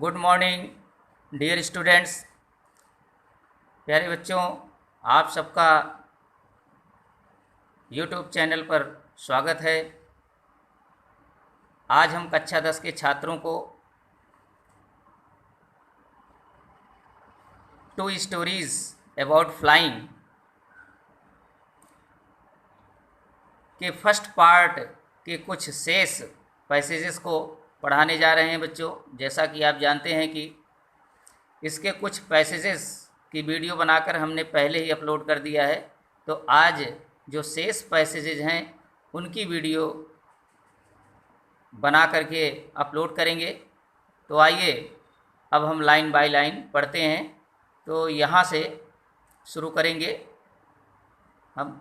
Good morning dear students. प्यारे बच्चों, आप सबका यूट्यूब चैनल पर स्वागत है। आज हम कक्षा 10 के छात्रों को 2 स्टोरीज अबाउट फ्लाइंग के फर्स्ट पार्ट के कुछ शेष पैसेजेस को पढ़ाने जा रहे हैं बच्चों। जैसा कि आप जानते हैं कि इसके कुछ पैसेजेस की वीडियो बनाकर हमने पहले ही अपलोड कर दिया है, तो आज जो शेष पैसेजेज हैं उनकी वीडियो बना करके अपलोड करेंगे। तो आइए अब हम लाइन बाय लाइन पढ़ते हैं। तो यहाँ से शुरू करेंगे हम।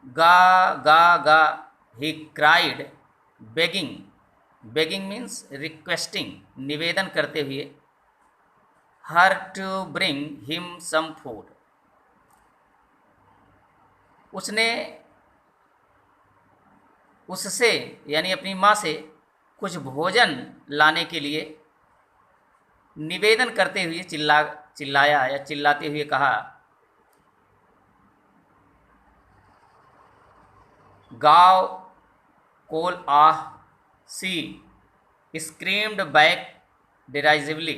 गा गा गा he cried begging, begging means requesting, निवेदन करते हुए, her to bring him some food, उसने उससे यानी अपनी माँ से कुछ भोजन लाने के लिए निवेदन करते हुए चिल्लाया या चिल्लाते हुए कहा। Gaw col ah she screamed back derisively,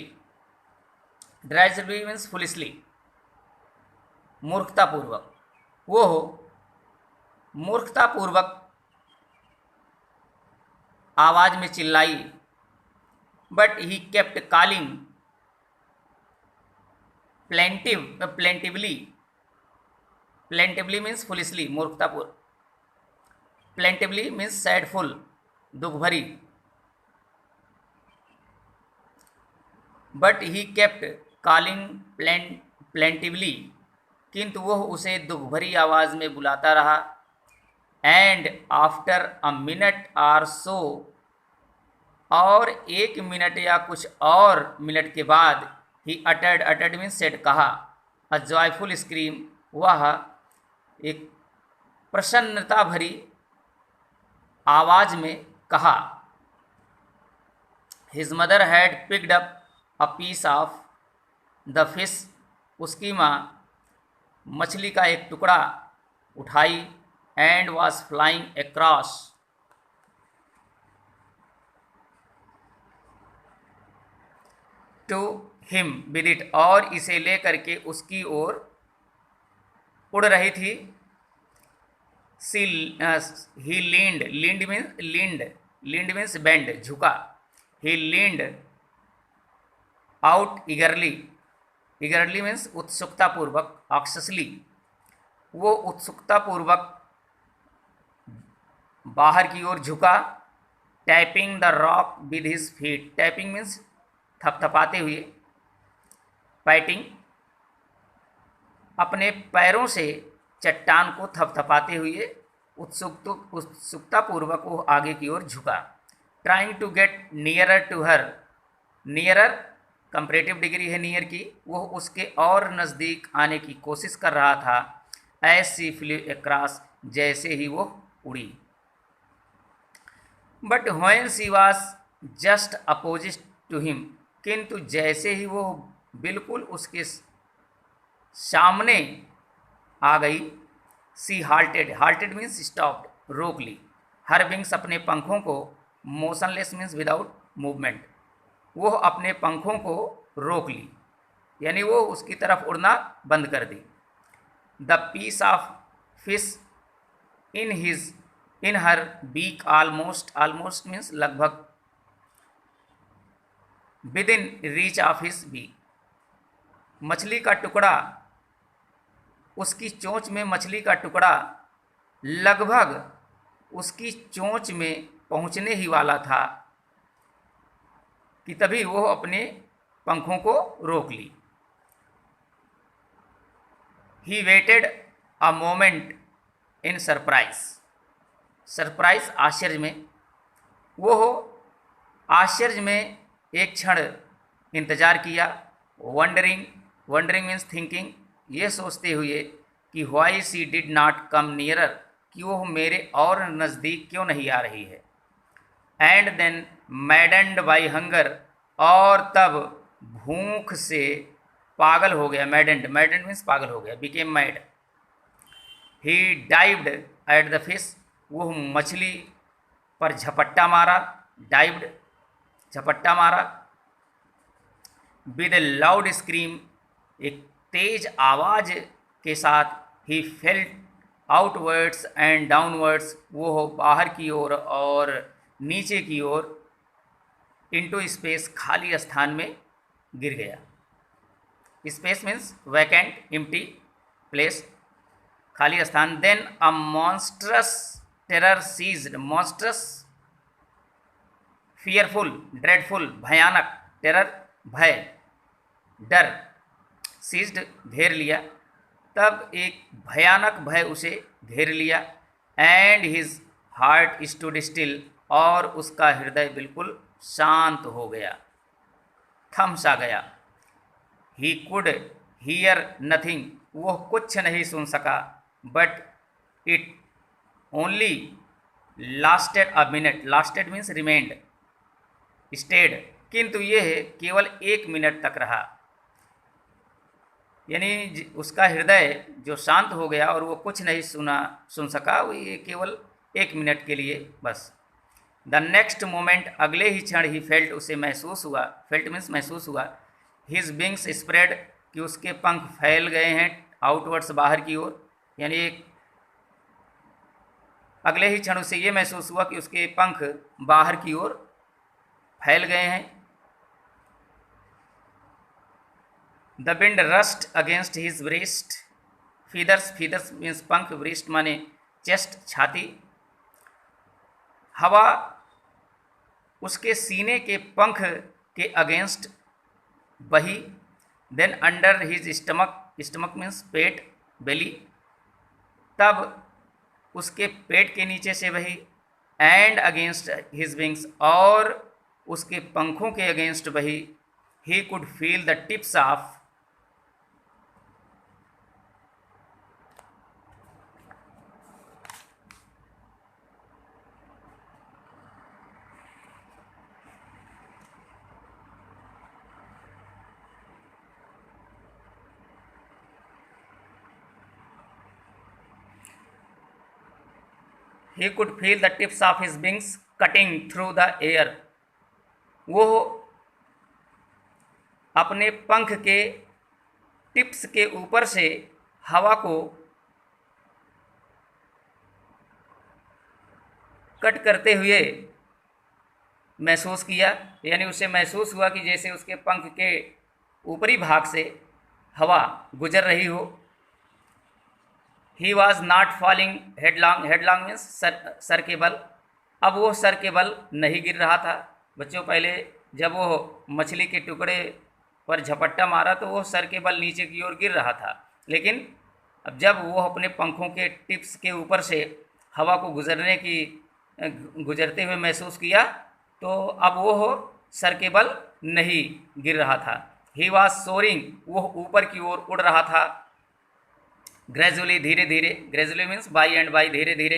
derisively means foolishly, मूर्खतापूर्वक। वो मूर्खतापूर्वक आवाज में चिल्लाई। But he kept calling plaintively, plaintively means foolishly, मूर्खतापूर्वक। प्लेंटिवली मीन्स सैडफुल, दुख भरी। But he kept calling plaintively, किंतु वह उसे दुख भरी आवाज में बुलाता रहा। And after a minute or so, और 1 मिनट या कुछ और मिनट के बाद, ही अटर्ड मीन्स सेड, कहा, अ जॉयफुल स्क्रीम, वह एक प्रसन्नता भरी आवाज में कहा। His mother had picked up a piece of the fish, उसकी माँ मछली का एक टुकड़ा उठाई। And was flying across, to him with it, और इसे लेकर के उसकी ओर उड़ रही थी। ही लींड मीन्स बेंड, झुका। ही लींड आउट ईगरली मीन्स उत्सुकतापूर्वक, ऑक्ससली, वो उत्सुकतापूर्वक बाहर की ओर झुका। Tapping the rock with his feet, tapping means थपथपाते हुए, पैटिंग, अपने पैरों से चट्टान को थपथपाते हुए उत्सुकतापूर्वक वो आगे की ओर झुका। Trying to get nearer to her, nearer comparative degree है नियर की, वो उसके और नज़दीक आने की कोशिश कर रहा था। एज सी फ्लू अक्रॉस, जैसे ही वो उड़ी। But when she was just opposite to him, किंतु जैसे ही वो बिल्कुल उसके सामने आ गई, सी हाल्टेड मीन्स स्टॉप्ड, रोक ली। हर विंग्स, अपने पंखों को, मोशनलेस मीन्स विदाउट मूवमेंट, वो अपने पंखों को रोक ली, यानी वो उसकी तरफ उड़ना बंद कर दी। The piece of fish in her beak, almost means लगभग, within reach of his beak, मछली का टुकड़ा, उसकी चोंच में मछली का टुकड़ा लगभग उसकी चोंच में पहुंचने ही वाला था कि तभी वो अपने पंखों को रोक ली। He waited a moment in surprise, आश्चर्य में, वो आश्चर्य में एक क्षण इंतजार किया। वंडरिंग मीन्स थिंकिंग, ये सोचते हुए कि why she did not come nearer, कि वो मेरे और नज़दीक क्यों नहीं आ रही है। And then maddened by hunger, और तब भूख से पागल हो गया, मैडेंड, मैडेंड मीन्स पागल हो गया, became mad. He dived at the fish, वो मछली पर झपट्टा मारा, डाइव्ड झपट्टा मारा। विद ए लाउड स्क्रीम, एक तेज आवाज के साथ, he felt outwards and downwards, वो बाहर की ओर और नीचे की ओर, इनटू स्पेस, खाली स्थान में गिर गया। Space means vacant, empty place, खाली स्थान। Then a monstrous terror seized, monstrous fearful, dreadful, भयानक, टेरर भय, डर, सीज्ड घेर लिया, तब एक भयानक भय उसे घेर लिया। And his heart stood still, और उसका हृदय बिल्कुल शांत हो गया, थम सा गया। ही कुड हियर नथिंग, वो कुछ नहीं सुन सका। But it only lasted a minute, lasted means remained, stayed, किंतु यह केवल 1 मिनट तक रहा। यानी उसका हृदय जो शांत हो गया और वो कुछ नहीं सुन सका, वो ये केवल 1 मिनट के लिए बस। द नेक्स्ट मोमेंट, अगले ही क्षण, ही फेल्ट, उसे महसूस हुआ, फेल्ट मीन्स महसूस हुआ, हिज विंग्स स्प्रेड, कि उसके पंख फैल गए हैं, आउटवर्ड्स, बाहर की ओर। यानी एक अगले ही क्षण उसे ये महसूस हुआ कि उसके पंख बाहर की ओर फैल गए हैं। The wind rushed against his breast, feathers, feathers means पंख, ब्रेस्ट माने चेस्ट, छाती। हवा उसके सीने के पंख के अगेंस्ट बही। Then under his stomach, stomach means पेट, बेली, तब उसके पेट के नीचे से बही। एंड अगेंस्ट हिज विंग्स, और उसके पंखों के अगेंस्ट बही। He could feel the tips of, he could feel the tips of his wings cutting through the air, वो अपने पंख के टिप्स के ऊपर से हवा को कट करते हुए महसूस किया। यानी उसे महसूस हुआ कि जैसे उसके पंख के ऊपरी भाग से हवा गुजर रही हो। He was not falling headlong, headlong means सर के बल, अब वो सर के बल नहीं गिर रहा था। बच्चों, पहले जब वो मछली के टुकड़े पर झपट्टा मारा तो वो सर के बल नीचे की ओर गिर रहा था, लेकिन अब जब वो अपने पंखों के टिप्स के ऊपर से हवा को गुजरते हुए महसूस किया, तो अब वो सर के बल नहीं गिर रहा था। ही वॉज सोरिंग, वो ऊपर की ओर उड़ रहा था। ग्रेजुअली, धीरे धीरे, gradually means by and by, धीरे धीरे।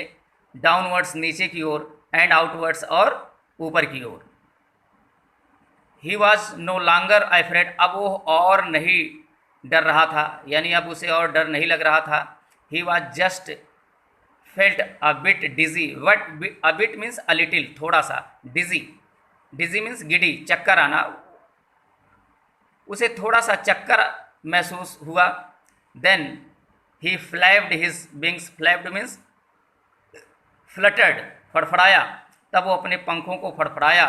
डाउनवर्ड्स, नीचे की ओर। एंड आउटवर्ड्स, और ऊपर की ओर। He was no longer afraid, अब वो और नहीं डर रहा था, यानी अब उसे और डर नहीं लग रहा था। He was just felt a bit dizzy, what a bit means a little, थोड़ा सा, डिजी, डिजी मीन्स गिडी, चक्कर आना, उसे थोड़ा सा चक्कर महसूस हुआ। Then he flapped his wings, flapped means fluttered, फड़फड़ाया, तब वो अपने पंखों को फड़फड़ाया।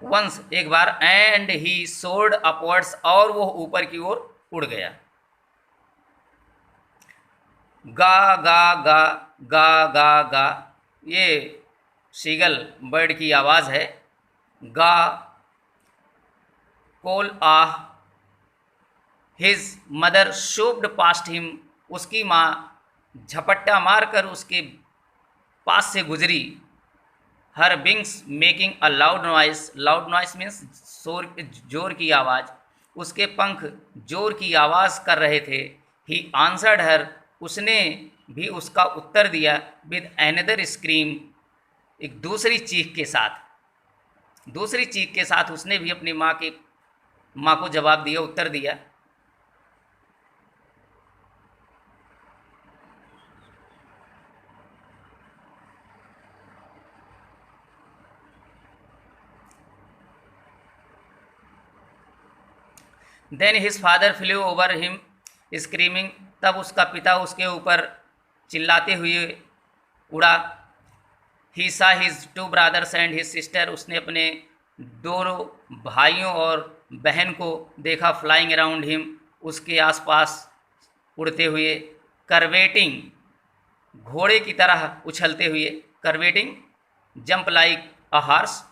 वंस, एक बार। एंड ही सोर्ड अपवर्ड्स, और वो ऊपर की ओर उड़ गया। गा गा गा गा गा गा, ये सीगल बर्ड की आवाज़ है। गा, कोल आह, हिज मदर शोब्ड पास्ट हिम, उसकी माँ झपट्टा मारकर उसके पास से गुजरी। हर wings making a loud noise, loud noise means जोर की आवाज़, उसके पंख जोर की आवाज़ कर रहे थे। ही आंसर्ड हर, उसने भी उसका उत्तर दिया विद एनदर स्क्रीम, एक दूसरी चीख के साथ उसने भी अपनी माँ को जवाब दिया, उत्तर दिया। Then his father flew over him screaming, तब उसका पिता उसके ऊपर चिल्लाते हुए उड़ा। He saw his two brothers and his sister, उसने अपने दोनों भाइयों और बहन को देखा। फ्लाइंग अराउंड हिम, उसके आसपास उड़ते हुए। करवेटिंग, घोड़े की तरह उछलते हुए। करवेटिंग, जंप लाइक अ हॉर्स,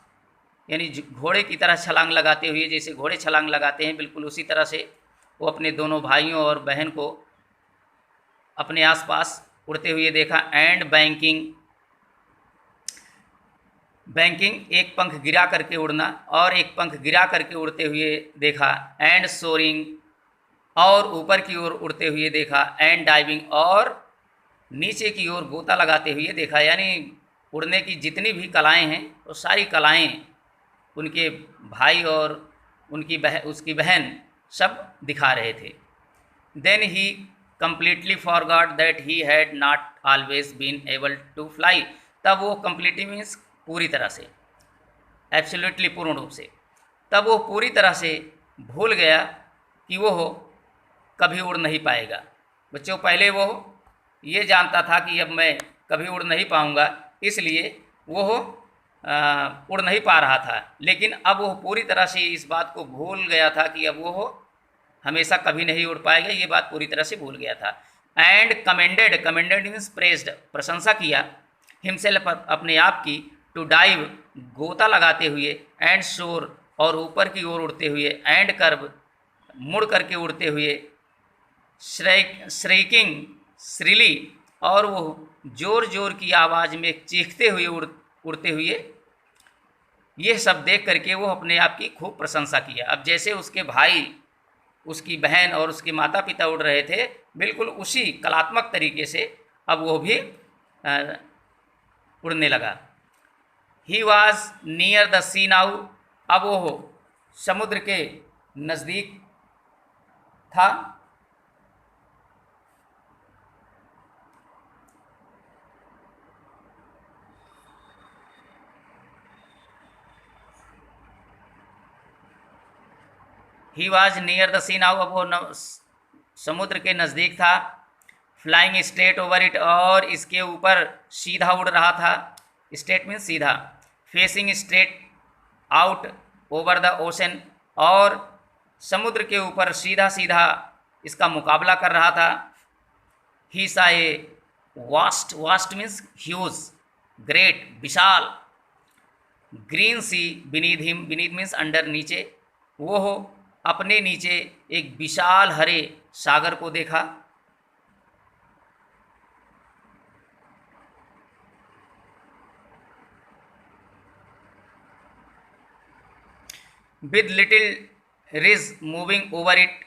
यानी घोड़े की तरह छलांग लगाते हुए, जैसे घोड़े छलांग लगाते हैं बिल्कुल उसी तरह से वो अपने दोनों भाइयों और बहन को अपने आसपास उड़ते हुए देखा। एंड बैंकिंग, एक पंख गिरा करके उड़ना, और एक पंख गिरा करके उड़ते हुए देखा। एंड सोरिंग, और ऊपर की ओर उड़ते हुए देखा। एंड डाइविंग, और नीचे की ओर गोता लगाते हुए देखा। यानी उड़ने की जितनी भी कलाएं हैं वो सारी कलाएं उनके भाई और उसकी बहन सब दिखा रहे थे। Then he completely forgot that he had not always been able to fly, तब वो completely मीन्स पूरी तरह से, एब्सोल्युटली पूर्ण रूप से, तब वो पूरी तरह से भूल गया कि वो कभी उड़ नहीं पाएगा। बच्चों, पहले वो ये जानता था कि अब मैं कभी उड़ नहीं पाऊँगा, इसलिए वो उड़ नहीं पा रहा था, लेकिन अब वो पूरी तरह से इस बात को भूल गया था कि अब वो हमेशा कभी नहीं उड़ पाएगा, ये बात पूरी तरह से भूल गया था। एंड कमेंडेड मीन्स प्रेज्ड, प्रशंसा किया। हिमसेल्फ, अपने आप की। टू डाइव, गोता लगाते हुए। एंड शोर, और ऊपर की ओर उड़ते हुए। एंड कर्व, मुड़ करके उड़ते हुए। श्रेकिंग, श्रीली, और वो जोर जोर की आवाज़ में चीखते हुए उड़ते हुए। ये सब देख करके वो अपने आप की खूब प्रशंसा किया। अब जैसे उसके भाई, उसकी बहन और उसके माता पिता उड़ रहे थे, बिल्कुल उसी कलात्मक तरीके से अब वो भी उड़ने लगा। He was near the sea now, अब वो समुद्र के नज़दीक था। He was near the sea now, अब वो समुद्र के नज़दीक था। फ्लाइंग स्ट्रेट ओवर इट, और इसके ऊपर सीधा उड़ रहा था। स्ट्रेट मीन्स सीधा। Facing straight out over the ocean, और समुद्र के ऊपर सीधा सीधा इसका मुकाबला कर रहा था। He saw a vast, vast means huge, great, विशाल। Green sea beneath him, beneath means under, नीचे। वो अपने नीचे एक विशाल हरे सागर को देखा। With little ridge moving over it,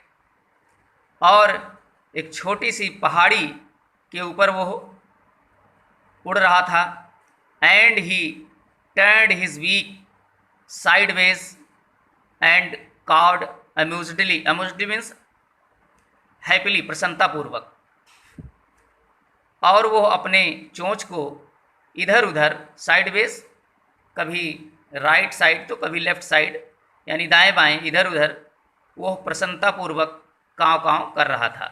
और एक छोटी सी पहाड़ी के ऊपर वो उड़ रहा था। And he turned his beak sideways and cawed amusedly, amusedly means happily, प्रसन्नतापूर्वक, और वो अपने चोंच को इधर उधर, साइडवेज, कभी राइट साइड तो कभी लेफ्ट साइड, यानी दाएं बाएं, इधर उधर वो प्रसन्नतापूर्वक काँव काँव कर रहा था।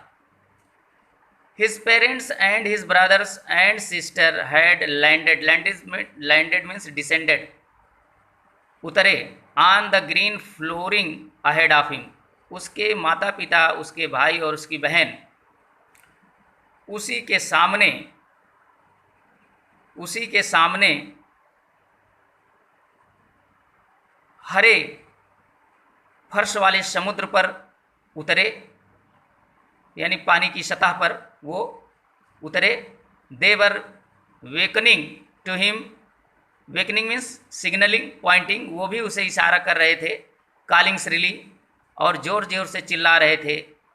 His parents and his brothers and sister had landed, landed means descended, उतरे। On the green flooring ahead of him, उसके माता पिता, उसके भाई और उसकी बहन उसी के सामने हरे फर्श वाले समुद्र पर उतरे, यानी पानी की सतह पर वो उतरे। They were beckoning to him, beckoning means signalling, pointing, वो भी उसे इशारा कर रहे थे। कॉलिंग श्रीली, और जोर जोर से चिल्ला रहे थे।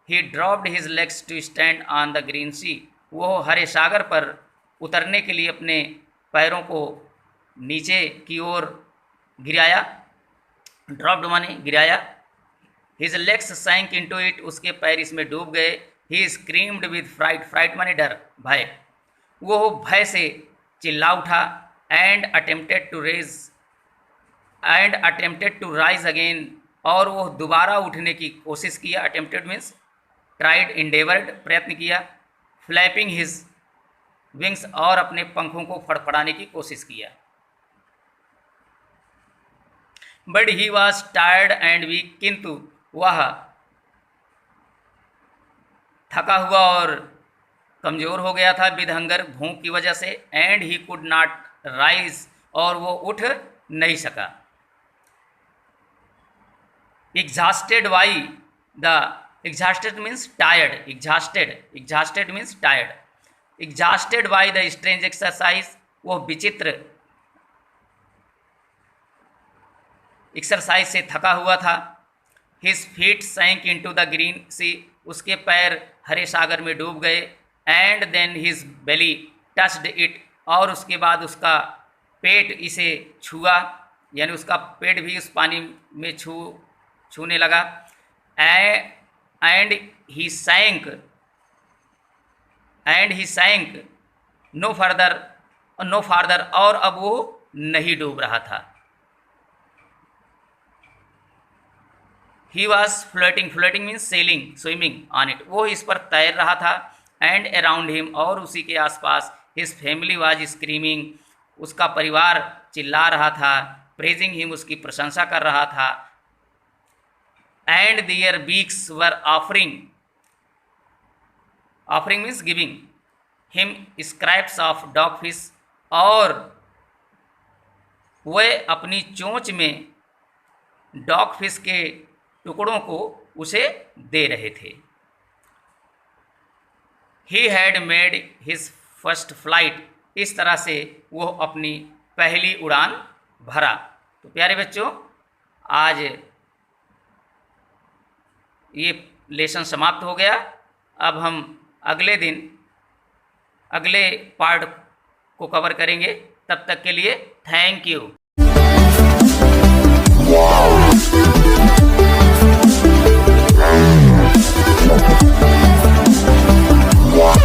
He dropped his legs to stand on the green sea, वो हरे सागर पर उतरने के लिए अपने पैरों को नीचे की ओर गिराया, ड्रॉप्ड माने गिराया। His legs sank into it, उसके पैर इसमें डूब गए। He screamed with fright, fright माने डर, भय। वो भय से चिल्ला उठा। And attempted to rise again, और वो दोबारा उठने की कोशिश किया। अटेम्प्टेड मीन्स ट्राइड, इंडेवर्ड, प्रयत्न किया। फ्लैपिंग हिज विंग्स, और अपने पंखों को फड़फड़ाने की कोशिश किया। But he was tired and weak, किंतु वह थका हुआ और कमज़ोर हो गया था विद हंगर, भूख की वजह से। And he could not rise, और वो उठ नहीं सका। Exhausted by the, exhausted means tired, exhausted means tired. Exhausted by the strange exercise, वो विचित्र एक्सरसाइज से थका हुआ था। His feet sank into the green sea, उसके पैर हरे सागर में डूब गए। And then his belly touched it, और उसके बाद उसका पेट इसे छुआ, यानी उसका पेट भी उस पानी में छूने लगा। एंड ही सैंक नो फार्दर, और अब वो नहीं डूब रहा था। He was floating, floating means selling, swimming on it, वो इस पर तैर रहा था। एंड अराउंड हिम, और उसी के आसपास हिज फैमिली वाज स्क्रीमिंग, उसका परिवार चिल्ला रहा था। प्रेजिंग हिम, उसकी प्रशंसा कर रहा था। And their beaks were offering means giving him scraps of dog fish, और वे अपनी चोंच में डॉग फिश के टुकड़ों को उसे दे रहे थे। He had made his first flight, इस तरह से वो अपनी पहली उड़ान भरा। तो प्यारे बच्चों, आज ये लेसन समाप्त हो गया। अब हम अगले दिन अगले पार्ट को कवर करेंगे। तब तक के लिए थैंक यू। Wow.